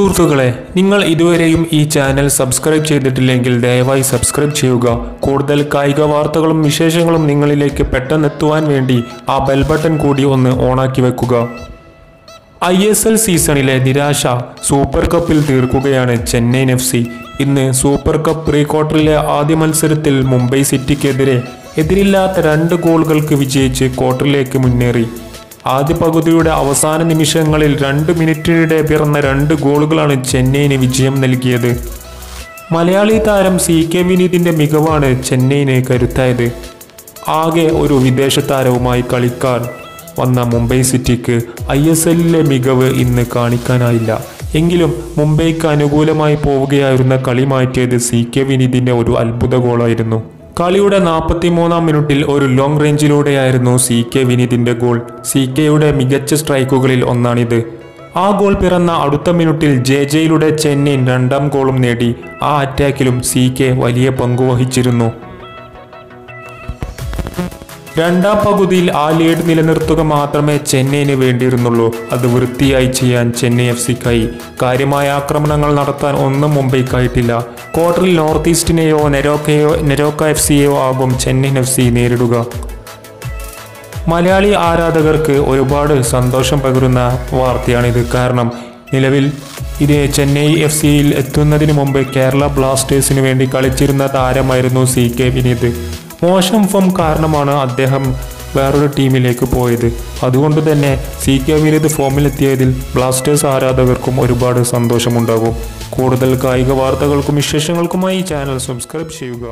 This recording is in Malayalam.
സുഹൃത്തുക്കളെ, നിങ്ങൾ ഇതുവരെയും ഈ ചാനൽ സബ്സ്ക്രൈബ് ചെയ്തിട്ടില്ലെങ്കിൽ ദയവായി സബ്സ്ക്രൈബ് ചെയ്യുക. കൂടുതൽ കായിക വാർത്തകളും വിശേഷങ്ങളും നിങ്ങളിലേക്ക് പെട്ടെന്നെത്തുവാൻ വേണ്ടി ആ ബെൽ ബട്ടൺ കൂടി ഒന്ന് ഓണാക്കി വെക്കുക. ISL സീസണിലെ നിരാശ സൂപ്പർ കപ്പിൽ തീർക്കുകയാണ് ചെന്നൈയിൻ FC. ഇന്ന് സൂപ്പർ കപ്പ് പ്രീ ക്വാർട്ടറിലെ ആദ്യ മത്സരത്തിൽ മുംബൈ സിറ്റിക്കെതിരെ എതിരില്ലാത്ത 2 ഗോളുകൾക്ക് വിജയിച്ച് ക്വാർട്ടറിലേക്ക് മുന്നേറി. ആദ്യ പകുതിയുടെ അവസാന നിമിഷങ്ങളിൽ 2 മിനിറ്റിനിടെ പിറന്ന 2 ഗോളുകളാണ് ചെന്നൈയിന് വിജയം നൽകിയത്. മലയാളി താരം CK വിനീതിൻ്റെ മികവാണ് ചെന്നൈയിന് കരുത്തായത്. ആകെ ഒരു വിദേശ താരവുമായി കളിക്കാൻ വന്ന മുംബൈ സിറ്റിക്ക് ISLലെ മികവ് ഇന്ന് കാണിക്കാനായില്ല. എങ്കിലും മുംബൈക്ക് അനുകൂലമായി പോവുകയായിരുന്ന കളി മാറ്റിയത് CK വിനീതിൻ്റെ ഒരു അത്ഭുത ഗോളായിരുന്നു. കളിയുടെ 43-ാം മിനിറ്റിൽ ഒരു ലോങ് റേഞ്ചിലൂടെയായിരുന്നു CK വിനീതിൻ്റെ ഗോൾ. CKയുടെ മികച്ച സ്ട്രൈക്കുകളിൽ ഒന്നാണിത്. ആ ഗോൾ പിറന്ന അടുത്ത മിനിറ്റിൽ JJയിലൂടെ ചെന്നൈയിൻ 2ാം ഗോളും നേടി. ആ അറ്റാക്കിലും CK വലിയ പങ്കുവഹിച്ചിരുന്നു. 2ാം പകുതിയിൽ ആ ലീഡ് നിലനിർത്തുക മാത്രമേ ചെന്നൈയിന് വേണ്ടിയിരുന്നുള്ളൂ. അത് വൃത്തിയായി ചെയ്യാൻ ചെന്നൈ FCക്കായി. കാര്യമായ ആക്രമണങ്ങൾ നടത്താൻ ഒന്നും മുംബൈക്കായിട്ടില്ല. ക്വാർട്ടറിൽ നോർത്ത് ഈസ്റ്റിനെയോ നെരോക്ക FCയെയോ ആകും ചെന്നൈയിൻ FC നേരിടുക. മലയാളി ആരാധകർക്ക് ഒരുപാട് സന്തോഷം പകരുന്ന വാർത്തയാണിത്. കാരണം നിലവിൽ ചെന്നൈ FCയിൽ എത്തുന്നതിന് മുമ്പ് കേരള ബ്ലാസ്റ്റേഴ്സിന് വേണ്ടി കളിച്ചിരുന്ന താരമായിരുന്നു CK വിനീത്. മോശം ഫോം കാരണമാണ് അദ്ദേഹം വേറൊരു ടീമിലേക്ക് പോയത്. അതുകൊണ്ട് തന്നെ CK വിനീത് ഫോമിലെത്തിയതിൽ ബ്ലാസ്റ്റേഴ്സ് ആരാധകർക്കും ഒരുപാട് സന്തോഷമുണ്ടാകും. കൂടുതൽ കായിക വാർത്തകൾക്കും വിശേഷങ്ങൾക്കുമായി ഈ ചാനൽ സബ്സ്ക്രൈബ് ചെയ്യുക.